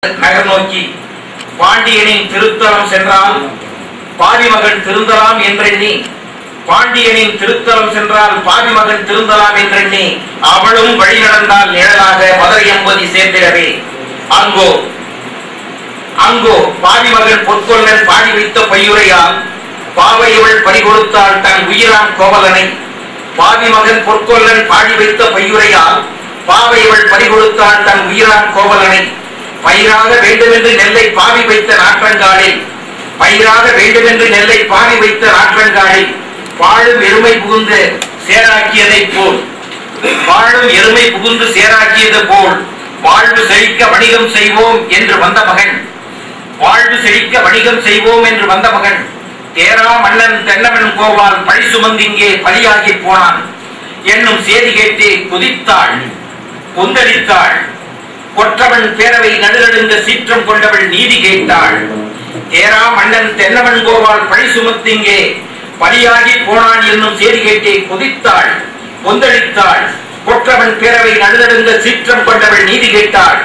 நகர் நோக்கி பாண்டியனின் திருத்தலம் சென்றால் பாதிமகன் திருந்தலாம் என்றெண்ணி பாண்டியனின் திருத்தலம் சென்றால் பாதிமகன் திருந்தலாம் என்றெண்ணி அவளும் வழி நடந்தால் நிழலாக மதுரை எம்பதி சேர்ந்திடவே அங்கோ பாதிமகன் பொற்கொள்ளன் பாடி வைத்த பையுரையால் பாவையவள் பறிகொடுத்தாள் தன் உயிராம் கோவலனை. பாதிமகன் பொற்கொள்ளன் பாடி வைத்த பையுரையால் பாவையவள் பறிகொடுத்தாள் தன் உயிராம் கோவலனை. பயிராக வேண்டுமென்று நெல்லை பாவி வைத்த நாற்றங்காலில் பயிராக வேண்டுமென்று நெல்லை பாவி வைத்த நாற்றங்காலில் வாழும் எருமை புகுந்து சேராக்கியதை போல் வாழ்வு செழிக்க வணிகம் செய்வோம் என்று வந்த மகன் தேரா மன்னன் தென்னவன் கோவால் பழி சுமந்திங்கே பலியாகி போனான் என்னும் செய்தி கேட்டு குதித்தாள் கொந்தளித்தாள். கொற்றவன் பேரவை நடுநடுங்க சீற்றம் கொண்டவள் நீதி கேட்டாள். தேரா மன்னன் தென்னவன் கோவால் பழி சுமத்திங்கே பலியாகி போனான் என்னும் செய்தி கேட்டே குதித்தாள் கொந்தளித்தாள். கொற்றவன் பேரவை நடுநடுங்க சீற்றம் கொண்டவள் நீதி கேட்டாள்.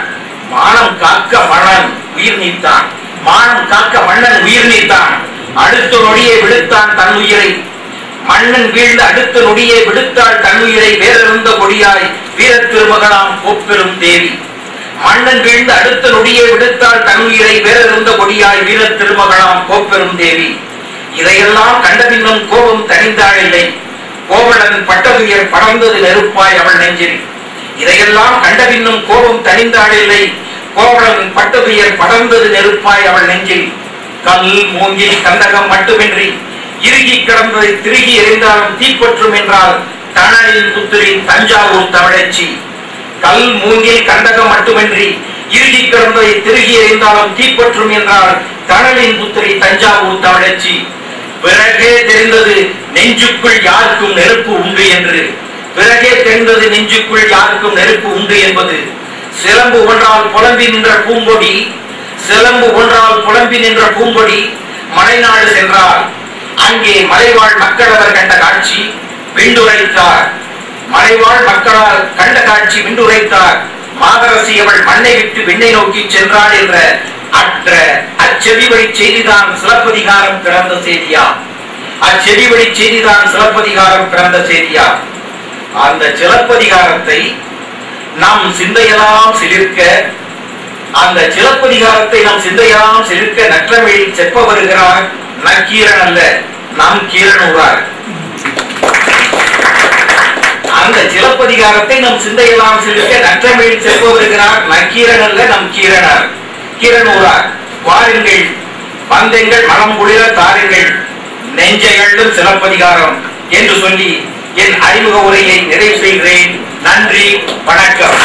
மானம் காக்க மன்னன் உயிர் நீத்தான் அடுத்த நொடியை விடுத்தான் தன் உயிரை. மன்னன் வீழ்ந்து அடுத்த நொடியை விடுத்தாள் தன் உயிரை வேறிருந்த கொடியாய் வீர திருமகனாம் கோப்பெரும் தேவி. மன்னன் வீழ்ந்து அடுத்த நொடியை விடுத்தாள் தன் உயிரை வேறிருந்த கொடியாய் வீர திருமகனாம் கோப்பெரும் தேவி. இதையெல்லாம் கண்டபின்னும் கோபம் தணிந்தாள் இல்லை. கோவலன் பட்டதுயர் படர்ந்தது நெருப்பாய் அவள் நெஞ்சில். இதையெல்லாம் கண்டபின்னும் கோபம் தணிந்தாள் இல்லை. கோவலன் பட்டதுயர் படர்ந்தது நெருப்பாய் அவள் நெஞ்சில். கல் மூங்கில் கந்தகம் மட்டுமின்றி இறுகி கிடந்ததை திருகி எறிந்தாலும் தீப்பற்றும் என்றால் தணலின் புத்திரின் தஞ்சாவூர் தமிழச்சி. கல் மூங்கில் கந்தகம் மட்டுமின்றி இறுகி கிடந்ததை திருகி எறிந்தாலும் தீப்பற்றும் என்றால் தணலின் புத்திரி தஞ்சாவூர் தமிழச்சி. பிறகே தெரிந்தது நெஞ்சுக்குள் யாருக்கும் நெருப்பு உண்டு என்பது. சிலம்பு ஒன்றால் புலம்பி நின்ற பூங்கொடி மலைநாடு சென்றார். அங்கே மலைவாழ் மக்களவர் கண்ட காட்சி விண்டுரைத்தார். மாதரசி அவள் மண்ணை விட்டு விண்ணை நோக்கி சென்றாள் என்ற அச்செவிவழி செய்திதான் சிலப்பதிகாரம் பிறந்த செய்தியா. அந்த சிலப்பதிகாரத்தை நம் சிந்தையெல்லாம் சிலிர்க்க நற்றமிழில் செப்ப வருகிறார் நக்கீரன் அல்ல நம் கீரனூரார். அந்த சிலப்பதிகாரத்தை நம் சிந்தையெல்லாம் சிலிர்க்க நற்றமிழில் செப்ப வருகிறார் நக்கீரன் அல்ல நம் கீரனூரார். வாருங்கள் வந்தெங்கள் மனம் குளிர தாருங்கள் நெஞ்சைகளும் சிலப்பதிகாரம் என்று சொல்லி என் அறிமுக உரையை நிறைவு செய்கிறேன். நன்றி, வணக்கம்.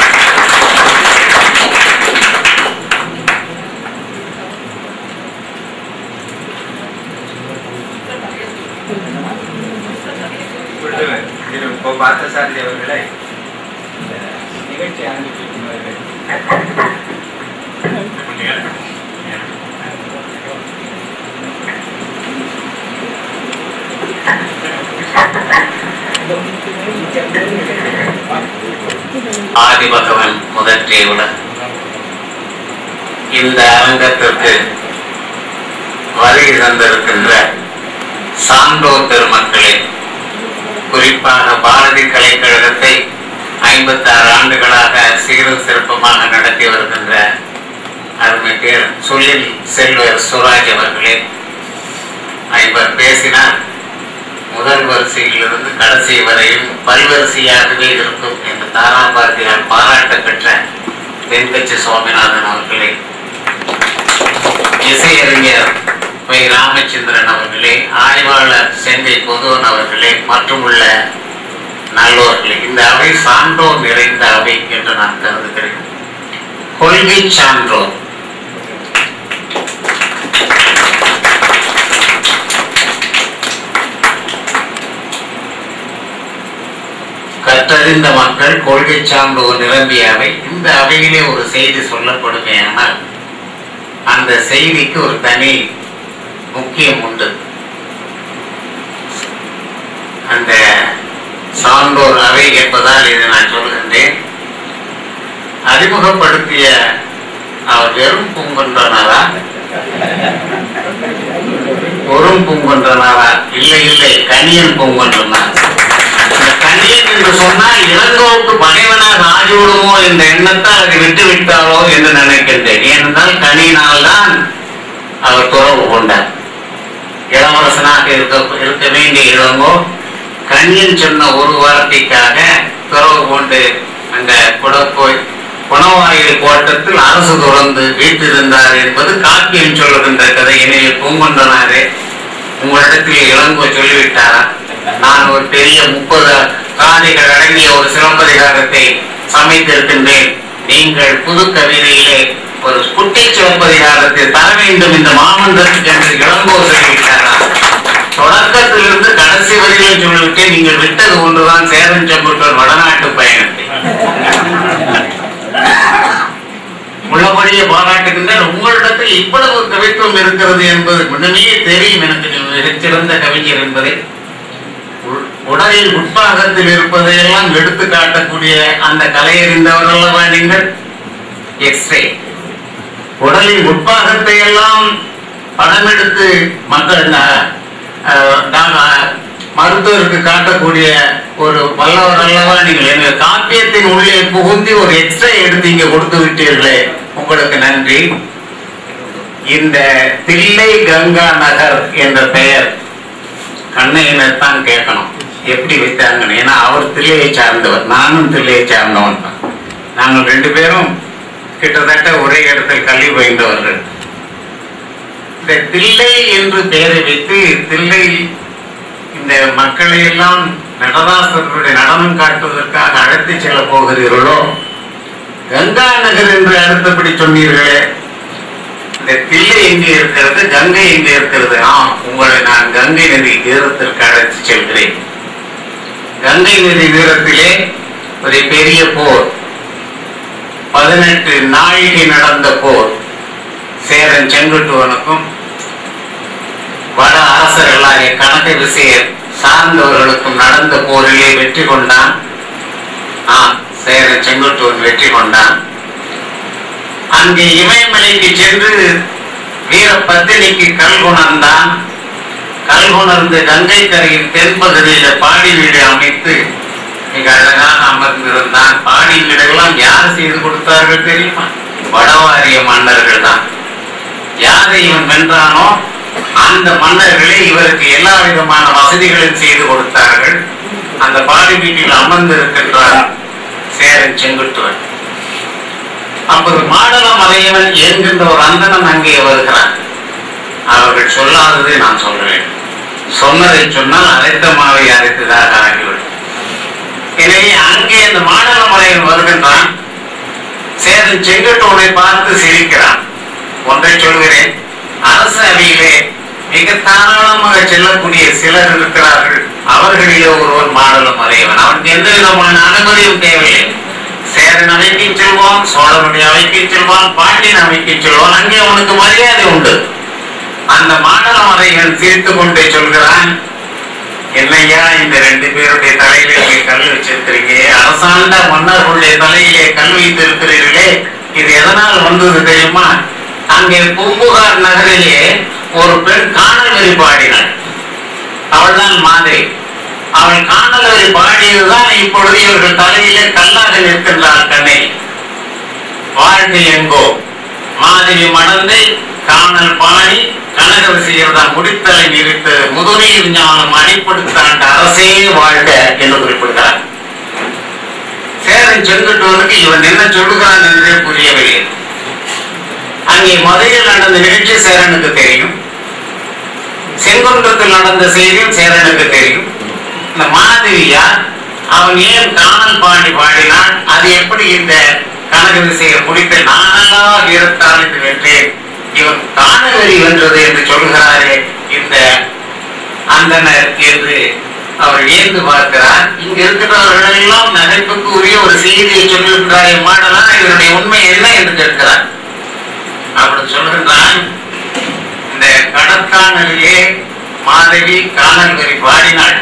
பார்த்தசாரதி அவர்களை நிகழ்ச்சி ஆரம்பிக்கிறார்கள். ஆதிபகவன் முதற்றேவுடன் இந்த அரங்கத்திற்கு வருகை தந்திருக்கின்ற சான்றோர் பெருமக்களே, குறிப்பாக பாரதி கலைக்கழகத்தை 56 ஆண்டுகளாக சீரும் சிறப்புமாக நடத்தி வருகின்ற அருமை பேர் சொல்லில் செல்வர் சுராஜ் அவர்களே, 50 பேசினார் முதல் வரிசையிலிருந்து கடைசி வரையும் பல்வரிசையாகவே இருக்கும் என்று தாராபாரதியால் பாராட்ட பெற்ற தென்கட்சி சுவாமிநாதன் அவர்களே, இசையறிஞர் வை ராமச்சந்திரன் அவர்களே, ஆய்வாளர் செங்கை பொதுவன் அவர்களே மற்றும் உள்ள நல்லோர்களே, இந்த அவை சான்றோர் நிறைந்த அவை என்று நான் கருதுகிறேன். கொள்கை சான்றோர் கற்றறிந்த மக்கள் கொள்கை சான்றோர் நிரம்பிய அவை. இந்த அவையிலே ஒரு செய்தி சொல்லப்படுமே ஆனால் அந்த செய்திக்கு ஒரு தனி முக்கியம் உண்டு. அந்த சான்றோர் அவை என்பதால் இதை நான் சொல்கின்றேன். அறிமுகப்படுத்திய அவர் வெறும் பூங்கொன்றனாரா, வெறும் பூங்கொன்றனாரா? இல்லை இல்லை, கணியன் பூங்கொன்றனார். இந்த கணியன் என்று சொன்னால் இளங்கோவுக்கு பகைவனாக ஆகிவிடுமோ என்ற எண்ணத்தால் அதை விட்டு விட்டாரோ என்று நினைக்கின்றேன். ஏனென்றால் கணியினால் தான் அவர் துறவு கொண்டார். இளவரசனாக இருக்க வேண்டிய இளங்கோ கணியன் சொன்ன ஒரு வார்த்தைக்காக துறவு கொண்டு அந்த குணவாயில் கோட்டத்தில் அரசு துறந்து வீட்டிருந்தார் என்பது காப்பியம் சொல்லுகின்ற கதை. எனவே பூங்கொன்றனாரே, உங்களிடத்தில் இளங்கோ சொல்லிவிட்டாரா, நான் ஒரு பெரிய 30 காதைகள் அடங்கிய ஒரு சிலப்பதிகாரத்தை சமைத்திருக்கின்றேன், நீங்கள் புது கவிதையிலே ஒரு குட்டி சிலப்பதிகாரத்தை தர வேண்டும் இந்த மாமன்றத்துக்கு என்று இளங்கோ சொல்லிவிட்டாரா? தொடக்கத்திலிருந்து கடைசி வரையிலும் சொல்லிவிட்டு நீங்கள் விட்டது ஒன்றுதான் சேரன் செங்குட்டுவன் வடநாட்டு பயணத்தை. உள்ளபடியே பாராட்டுகின்ற உங்களிடத்தில் இவ்வளவு கவித்துவம் இருக்கிறது என்பது முன்னமே தெரியும் எனக்கு. மிகச்சிறந்த கவிஞர் என்பதை, உடலில் உட்பாகத்தில் இருப்பதையெல்லாம் எடுத்து காட்டக்கூடிய அந்த கலையறிந்தவர் அல்லவா நீங்கள். எக்ஸ்ரே உடலின் உட்பாகத்தை எல்லாம் படம் எடுத்து மக்கள் மருத்துவருக்கு காட்டக்கூடிய ஒரு வல்லவர் அல்லவா நீங்கள். எங்க காப்பியத்தின் உள்ளே புகுந்தி ஒரு எக்ஸ்ட்ரா எடுத்து இங்க கொடுத்து விட்டீர்களே, உங்களுக்கு நன்றி. இந்த தில்லை கங்கா நகர் என்ற பெயர் கண்ணையினர் தான் கேட்கணும் எப்படி வைத்தாங்கன்னு. ஏன்னா அவர் தில்லையை சார்ந்தவர், நானும் தில்லையை சார்ந்தவன் தான். நாங்கள் 2 பேரும் கிட்டத்தட்ட ஒரே இடத்தில் கல்வி பயின்றவர்கள். இந்த தில்லை என்று பெயரை வைத்து தில்லை இந்த மக்களை எல்லாம் நடராசர்களுடைய நடனம் காட்டுவதற்காக அழைத்து செல்ல போகிறீர்களோ, கங்கா நகர் என்று அடுத்தபடி சொன்னீர்களே, இந்த தில்லை எங்கே இருக்கிறது, கங்கை எங்கே இருக்கிறது? உங்களை நான் கங்கை நதி தீரத்திற்கு அழைத்து செல்கிறேன். கங்கை நதி தீரத்திலே ஒரு பெரிய போர், 18 நாழிகை நடந்த போர், சேரன் செங்குட்டுவனுக்கும் வட அரசர்களாகிய கனக விசயர் சார்ந்தவர்களுக்கும் நடந்த போரிலே வெற்றி கொண்டான். சேரன் செங்குட்டுவன் வெற்றி கொண்டான். அங்கே இமயமலைக்கு சென்று வீரபத்தினிக்கு கல்குணர்ந்தான். கல்குணர்ந்து கங்கை கரையின் தென்பகுதியில பாடி வீடு அமைத்து மிக அழகாக அமர்ந்திருந்தான். பாடி வீடுகள்லாம் யார் செய்து கொடுத்தார்கள் தெரியுமா? வடவாரிய மன்னர்கள் தான். யாரை இவன் வென்றானோ அந்த மன்னர்களே இவருக்கு எல்லா விதமான வசதிகளையும் செய்து கொடுத்தார்கள். அந்த பாடி வீட்டில் அமர்ந்திருக்கின்றார் சேரன் செங்குட்டுவன். அப்போது மாடல மலையவன் என்கின்ற ஒரு அந்தணன் அங்கே வருகிறான். அவர்கள் சொல்லாததை நான் சொல்றேன், சொன்னதை சொன்னால் அரைத்த மாவை அரைத்ததாக ஆகிவிடும். எனவே அங்கே அந்த மாடல மலையவன் வருகின்றான். சேரன் செங்குட்டுவனை பார்த்து சிரிக்கிறான். ஒன்றை சொல்கிறேன், அரசு அவையிலே மிக தாராளமாக செல்லக்கூடிய சிலர் இருக்கிறார்கள். அவர்களிலே ஒருவன் மாடல மலையவன். அவனுக்கு எந்த விதமான அனுமதியும் தேவையில்லை. சேரன் அவைக்கு செல்வான், சோழனுடைய அவைக்கு செல்வான், பாண்டியன் அவைக்கு செல்வான். அங்கே அவனுக்கு மரியாதை உண்டு. அந்த மாடல மலையவன் சிரித்துக் கொண்டே சொல்கிறான், என்னையா இந்த 2 பேருடைய தலையிலே கல் வச்சிருக்கிறீங்க, அரசாண்ட மன்னர்களுடைய தலையிலே கல் வைத்து இருக்கிறீர்களே, இது எதனால் வந்தது தெரியுமா? அங்கே பூம்புகார் நகரிலே ஒரு பெண் காணல் வரி பாடினாள். அவள் தான் மாதிரி. அவள் காணல் வரி பாடியதுதான் இப்பொழுது இவர்கள் தலையிலே கல்லாக நிற்கின்றார். கண்ணை வாழ்க்கை எங்கோ மாதிரி மணந்தை காணல் பாடி கனக விசையர்தான் முடித்தலை நிறுத்து முதுநீர் ஞானம் அடிப்படுத்தாண்ட அரசே வாழ்க என்று குறிப்பிட்டார். சேரன் செங்குட்டுவனுக்கு இவன் என்ன சொல்லுகிறான் என்றே புரியவில்லை. அங்கே மதுரையில் நடந்த நிகழ்ச்சி சேரனுக்கு தெரியும், செங்குன்றத்தில் நடந்த செய்தியும் சேரனுக்கு தெரியும். இந்த மாதவியா அவன் ஏன் காணல் பாடி பாடினான், அது எப்படி இந்த கனக விசையை முடித்த நானெல்லாம் வீரத்தால் என்று வென்றேன், இவன் காணவெறி வென்றது என்று சொல்கிறாரே இந்த அந்தனர் என்று அவர் ஏந்து பார்க்கிறார். இங்க இருக்கிறவர்கள் எல்லாம் நகைப்புக்கு உரிய ஒரு செய்தியை சொல்லுகின்றார். மாடலாம் இவருடைய உண்மை என்ன என்று கேட்கிறார். அப்படி சொல்கின்றான், இந்த கடற்கானலிலே மாதவி காணல் வரி பாடினாள்.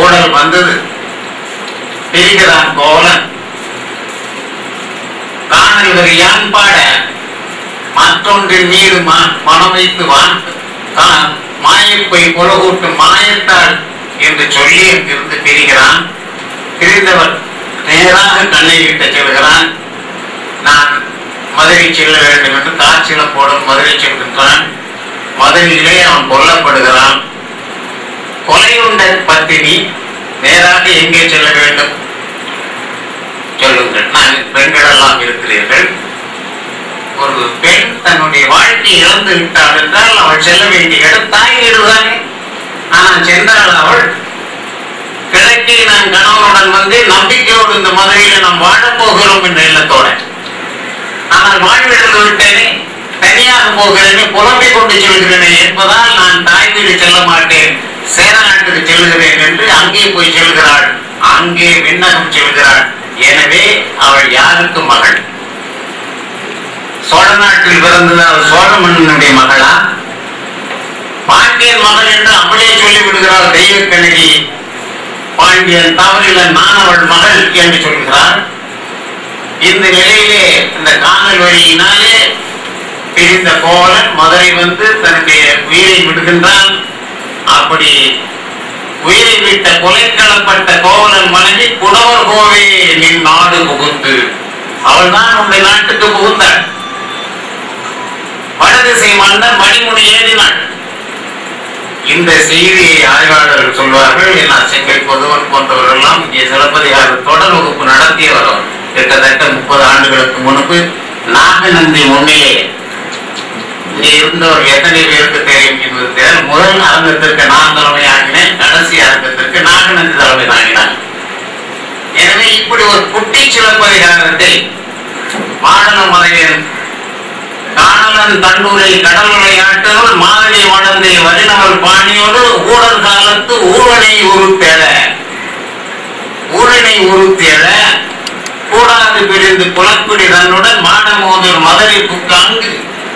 ஊழல் வந்தது, பிரிகிறான் கோலன். காணல் வரியான் பாட மற்றொன்றின் மீது மனம் வைத்து மாயப்பை கொலகூட்டும் மாயத்தாள் என்று சொல்லி அங்கிருந்து பிரிகிறான். பிரிந்தவர் நேராக கண்ணை விட்டு செல்கிறான். நான் மதுரை செல்ல வேண்டும் என்று காய்ச்சலப்போடும் மதுரை செல்கின்றான். மதுரையிலே அவன் கொல்லப்படுகிறான். கொலையுண்ட பத்தினி நேராக எங்கே செல்ல வேண்டும் சொல்லுங்கள். நான் பெண்கள் எல்லாம் இருக்கிறீர்கள். ஒரு பெண் தன்னுடைய வாழ்க்கை இழந்து விட்டாள் என்றால் அவள் செல்ல வேண்டிய இடம் தாய் வீடுதானே. ஆனால் சென்றால் அவள் கிழக்கே நான் கணவனுடன் வந்து நம்பிக்கையோடு இந்த மதுரையில நாம் வாழப்போகிறோம் என்ற எண்ணத்தோட, ஆனால் வாழ்விழந்து விட்டேனே, தனியாக போகிறேனே, புலம்பிக் கொண்டு செல்கிறேனே என்பதால் நான் தாய் வீடு செல்ல மாட்டேன், சேர நாட்டுக்கு செல்கிறேன் என்று அங்கே போய் செல்கிறாள். அங்கே விண்ணகம் செல்கிறாள். எனவே அவள் யாருக்கு மகள்? சோழ நாட்டில் பிறந்ததால் சோழ மன்னனுடைய மகளா? பாண்டியன் மகள் என்று அவளே சொல்லிவிடுகிறாள். தெய்வ கண்ணகி பாண்டியன் தவறில நான் அவள் மகள் என்று சொல்கிறார். இந்த நிலையிலே இந்த காணல் வழியினாலே பிரிந்த கோவலன் மதுரை வந்து தன்னுடைய உயிரை விடுகின்றான். அப்படி உயிரை விட்ட கொலைக்களப்பட்ட கோவலன் மனைவி புலவர் கோவே நின் நாடு புகுந்து, அவள் தான் உன்னுடைய நாட்டுக்கு புகுந்தாள். வடதிசை மன்னர் மணிமுடி ஏறினாள். இந்த செய்தியை ஆய்வாளர்கள் சொல்வார்கள். செங்கை பொதுவன் போன்றவர்கள் எல்லாம் இங்கே சிலப்பதிகார தொடர் வகுப்பு நடத்தியவர். கிட்டத்தட்ட 30 ஆண்டுகளுக்கு முன்பு நாகநந்தி முன்னிலே இங்கே இருந்தவர் எத்தனை பேருக்கு தெரியும் என்பது முதல் அரங்கத்திற்கு நான் தலைமை ஆகினேன், கடைசி அரங்கத்திற்கு நாகநந்தி தலைமை ஆகினார். எனவே இப்படி ஒரு குட்டி சிலப்பதிகாரத்தை மாடல மலையன் காணலன் தன்னூரை கடல் விளையாட்டுகள் மாதிரி வளர்ந்தே வரினவள் பாணியோடு ஊழல் காலத்து ஊழனை உருத்தேட கூடாது பிரிந்து குலக்குடி தன்னுடன் மாடமோதல் மதுரை புக்காங்கு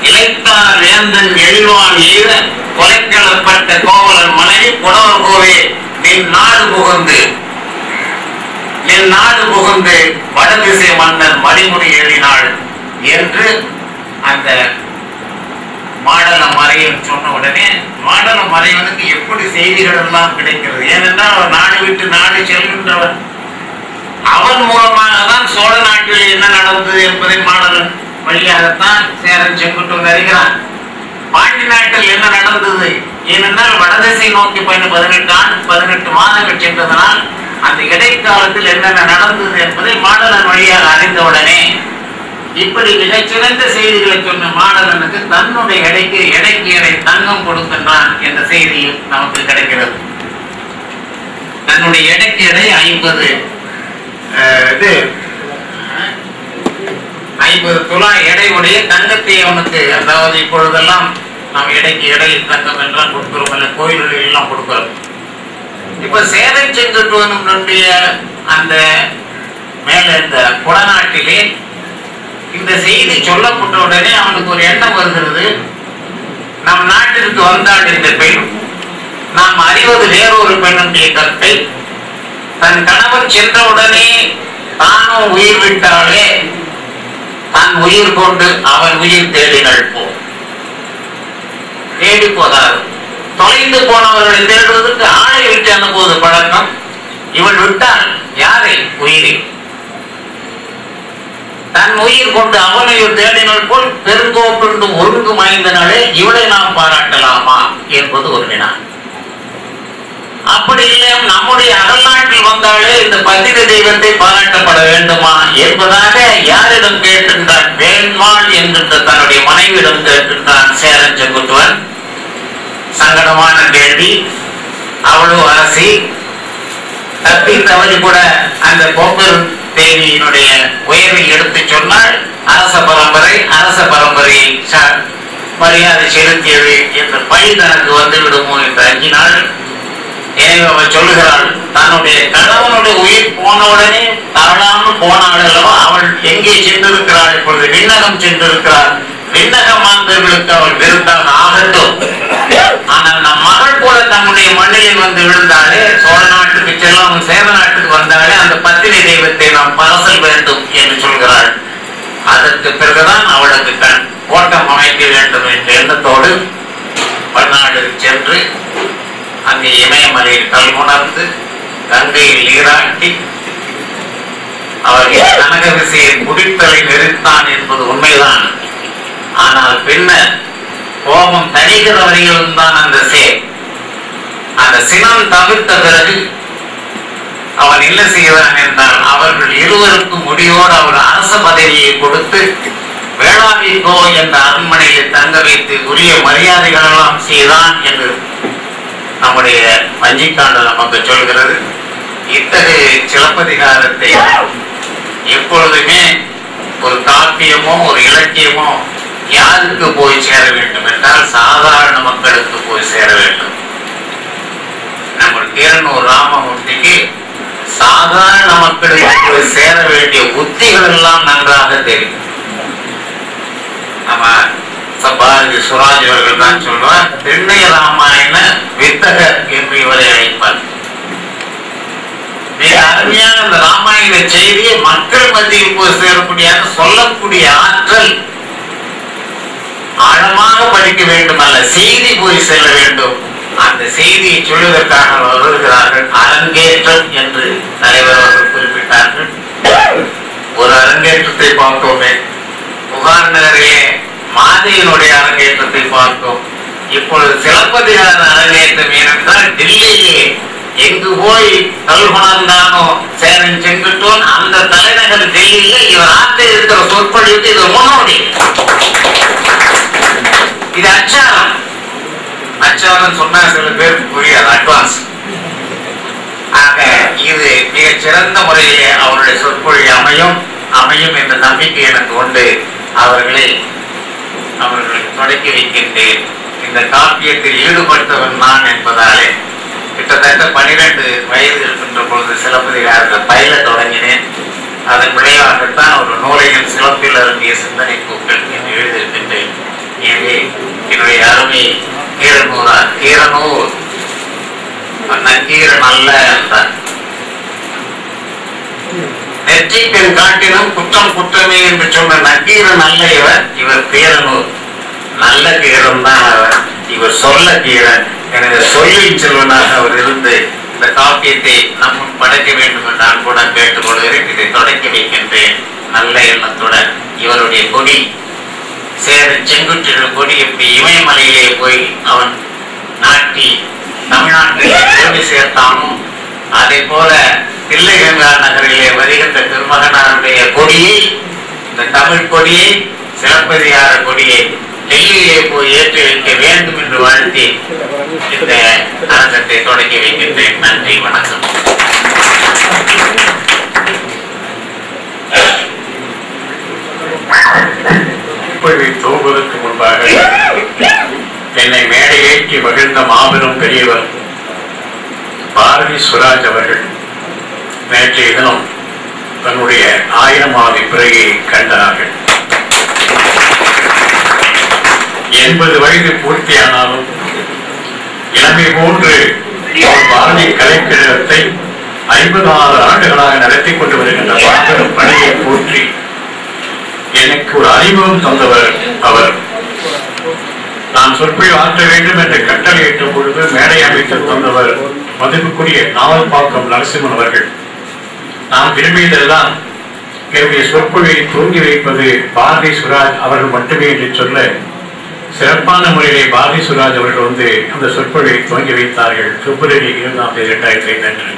இளைத்தார் வேந்தன் எழுவான் ஈர கொலைக்களப்பட்ட கோவலன் மனைவி புலவர் கோவே நின் நாடு புகுந்து வடதிசை மன்னர் மணிமுடி ஏறினாள் என்று அந்த மாடல மறைவன் சொன்ன உடனே மாடல மறைவனுக்கு எப்படி செய்திகள் எல்லாம் கிடைக்கிறது. ஏனென்றால் அவர் நாடு விட்டு நாடு செல்கின்றவர். அவன் மூலமாக தான் சோழ நாட்டில் என்ன நடந்தது என்பதை மாடலன் வழியாகத்தான் சேரன் செங்குட்டுவன் அறிகிறான். பாண்டி நாட்டில் என்ன நடந்தது, ஏனென்றால் வடதிசை நோக்கி பயணம் 18 மாதங்கள் சென்றதனால் அந்த இடைக்காலத்தில் என்னென்ன நடந்தது என்பதை மாடலன் வழியாக அறிந்தவுடனே இப்படி மிகச்சிறந்த செய்திகளை சொன்ன மாடலனுக்கு தன்னுடைய எடை தங்கம் கொடுக்கின்றான் என்ற செய்தியும் நமக்கு கிடைக்கிறது. தன்னுடைய எடைக்கு எடை 50 துலா எடையுடைய தங்கத்தை அவனுக்கு, அதாவது இப்பொழுதெல்லாம் நாம் எடைக்கு எடை தங்கம் என்றால் கொடுக்கிறோம், அல்ல கோயில்களில் எல்லாம் கொடுக்கிறோம். இப்ப சேரை செங்குட்டுவனுடைய அந்த மேல இந்த குடநாட்டிலே இந்த செய்தி சொல்லப்பட்ட உடனே அவனுக்கு ஒரு எண்ணம் வருகிறது. நம் நாட்டிற்கு வந்தாள் இந்த பெண், நாம் அறிவது வேறொரு பெண்ணுடைய கருத்தை. தன் கணவன் சென்றவுடனே தானும் உயிர் விட்டாலே தன் உயிர் கொண்டு அவன் உயிர் தேடினள் தேடி போதாது. தொலைந்து போனவர்களை தேடுவதற்கு ஆளை விட்டு அனுப்புவது பழக்கம். இவள் விட்டால் யாரை? உயிரை. தன் உயிர் கொண்டு அவனையும் தேடினள் போல் பெருங்கோப்பென்று ஒழுங்கு மாய்ந்தனாலே இவளை நாம் பாராட்டலாமா என்பது ஒரு வினா. அப்படி இல்லை, நம்முடைய அகல்நாட்டில் வந்தாலே இந்த பதிவு தெய்வத்தை பாராட்டப்பட வேண்டுமா என்பதாக யாரிடம் கேட்டிருந்தான்? வேண்மாள் என்கின்ற தன்னுடைய மனைவியிடம் கேட்டிருந்தான் சேரன் செங்குட்டுவன். சங்கடமான கேள்வி. அவளோ அரசி, தப்பி தவறி கூட அந்த கோப்பெரும் தேவியினுடைய உயர்வை எடுத்து சொன்னால் அரச பரம்பரையை மரியாதை செலுத்தியது என்ற பழி தனக்கு வந்துவிடுமோ என்று அஞ்சினாள். எனவே அவள் சொல்லுகிறாள், தன்னுடைய கணவனுடைய உயிர் போனவுடனே தவறாமல் போனாள் அல்லவா, அவள் எங்கே சென்றிருக்கிறாள்? இப்பொழுது விண்ணகம் சென்றிருக்கிறாள். விண்ணக மாந்தர்களுக்கு அவள் விருந்தாக ஆகட்டும். ஆனால் நம் மகள் போல தன்னுடைய மண்ணில் வந்து விழுந்தாலே, சோழ நாட்டுக்கு செல்லாமல் சேர நாட்டுக்கு வந்தாலே அந்த பத்தினி தெய்வத்தை நாம் பரசல் வேண்டும் என்று சொல்கிறாள். அதற்கு பிறகுதான் அவளுக்கு கோட்டம் அமைக்க வேண்டும் என்ற எண்ணத்தோடு பன்னாடு சென்று அங்கே இமயமலையில் கல்முணர்ந்து கங்கையில் நீராட்டி அவர்கள் கனக விசையை குடித்தலை நெறித்தான் என்பது உண்மைதான். ஆனால் பின்னர் கோபம் தணிகிற வரையிலும் தான் அந்த சினம் தவிர்த்த பிறகு அவன் என்ன செய்தான் என்றால் அவர்கள் இருவருக்கும் முடியோடு அவர் அரச பதவியை கொடுத்து வேளாவிக்கோ என்ற அரண்மனையில் தங்க வைத்து உரிய மரியாதைகள் எல்லாம் செய்தான் என்று நம்முடைய வஞ்சிக்காண்டு நமக்கு சொல்கிறது. இத்தகைய சிலப்பதிகாரத்தை எப்பொழுதுமே ஒரு காப்பியமோ ஒரு இலக்கியமோ யாருக்கு போய் சேர வேண்டும் என்றால் சாதாரண மக்களுக்கு போய் சேர வேண்டும். நம்ம கீரனூர் ராமமூர்த்திக்கு சாதாரண மக்களுக்கு போய் சேர வேண்டிய உத்திகள் எல்லாம் நன்றாக தெரியும். நம்ம பாரதி சுராஜ் அவர்கள் தான் சொல்றார், திண்ணை ராமாயண வித்தகர் என்று இவரை அழைப்பார். மிக அருமையான அந்த ராமாயண செய்தியை மக்கள் மத்தியில் போய் சேரக்கூடிய சொல்லக்கூடிய ஆற்றல் ஆழமாக படிக்க வேண்டும் அல்ல, செய்தி போய் செல்ல வேண்டும். அந்த செய்தியை சொல்வதற்காக வருகிறார்கள். அரங்கேற்றம் என்று தலைவர் அவர்கள் குறிப்பிட்டார்கள். ஒரு அரங்கேற்றத்தை பார்த்தோமே, புகார் நகரிலே மாதிரியினுடைய அரங்கேற்றத்தை பார்த்தோம். இப்பொழுது சிலப்பதிகார அரங்கேற்றம் ஏனென்றால் டெல்லியிலே எங்கு போய் கல்குணர்ந்தானோ சேரன் செங்குட்டோன் அந்த தலைநகர் டெல்லியில இவர் ஆற்ற இருக்கிற சொற்பொழிவுக்கு இது முன்னோடி. இது அச்சாரம். அச்சாரம் சொன்னா சில பேருக்கு புரியாது, அட்வான்ஸ். ஆக இது மிக சிறந்த முறையிலே அவருடைய சொற்பொழி அமையும் என்ற நம்பிக்கை எனக்கு உண்டு. அவர்களுக்கு தொடக்கி வைக்கின்றேன். இந்த காப்பியத்தில் ஈடுபட்டவன் நான் என்பதாலே கிட்டத்தட்ட 12 வயது இருக்கின்ற பொழுது சிலப்பதிகாரத்தை பயில தொடங்கினேன். அதன் விளைவாகத்தான் ஒரு நூலையின் சிலப்பில் அருந்திய சிந்தனை பூக்கள் என்று எழுதியிருக்கின்றேன். எனவே என்னுடைய அருமை கீரனூர் நக்கீரன் அல்ல என்றார். நெற்றிக்கண் காட்டினும் குற்றம் குற்றமே என்று சொன்ன நக்கீரன் அல்ல இவர் கீரனூர். நல்ல கீரன் தான் அவர். இவர் சொல்ல கீரன். எனவே சொல்லின் செல்வனாக அவர் இருந்து இந்த காப்பியத்தை நம்ம படைக்க வேண்டும் என்று நான் கூட கேட்டுக்கொள்கிறேன். இதை தொடக்கி வைக்கின்றேன் நல்ல எண்ணத்துடன். இவருடைய கொடி சேர செங்குற்றின் கொடி எப்படி இமயமலையிலே போய் அவன் நாட்டி தமிழ்நாட்டிலே கொடி சேர்த்தானோ அதே போல தில்லை கங்கா நகரிலே வருகின்ற திருமகனாருடைய கொடியை, இந்த தமிழ் கொடியை, சிலப்பதிகார கொடியை டெல்லியிலே போய் ஏற்றி வைக்க வேண்டும் என்று வாழ்த்தி இந்த அரங்கத்தை தொடங்கி வைக்கின்றேன். நன்றி, வணக்கம். தோங்குவதற்கு முன்பாக என்னை மேடை ஏற்றி மகிழ்ந்த மாபெரும் பெரியவர் பாரதி சுராஜ் அவர்கள் நேற்றைய தினம் தன்னுடைய 1000வது பிறையை கண்டார்கள். 80 வயது பூர்த்தியானாலும் இளமை போன்று பாரதி கலைக்கழகத்தை 56 ஆண்டுகளாக நடத்தி கொண்டு வருகின்ற மாபெரும் பணியை போற்றி எனக்கு ஒரு அறிமுகம் தந்தவர் அவர். நான் சொற்பொழிவு ஆற்ற வேண்டும் என்று கட்டளையிட்ட பொழுது மேடை அமைத்து தந்தவர் மதிப்புக்குரிய நாவல்பாக்கம் நரசிம்மன் அவர்கள். நான் விரும்பியதெல்லாம் என்னுடைய சொற்பொழிவை தூங்கி வைப்பது பாரதி சுராஜ் அவர்கள் மட்டுமே என்று சொல்ல சிறப்பான முறையிலே பாரதி சுராஜ் அவர்கள் வந்து அந்த சொற்பொழிவை துவங்கி வைத்தார்கள். பிப்ரவரி 2005 அன்று.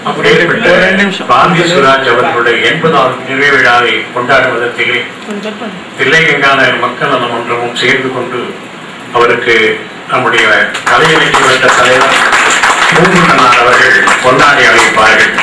அப்படிப்பட்ட பாரதி சுராஜ் அவர்களுடைய 80வது நிறைவு விழாவை கொண்டாடும் விதத்திலே தில்லை கங்காநகர் மக்கள் நல மன்றமும் சேர்ந்து கொண்டு அவருக்கு நம்முடைய கலை இலக்கிய வட்ட தலைவர் பூங்குன்றனார் அவர்கள் கொண்டாடி அழைப்பார்கள்.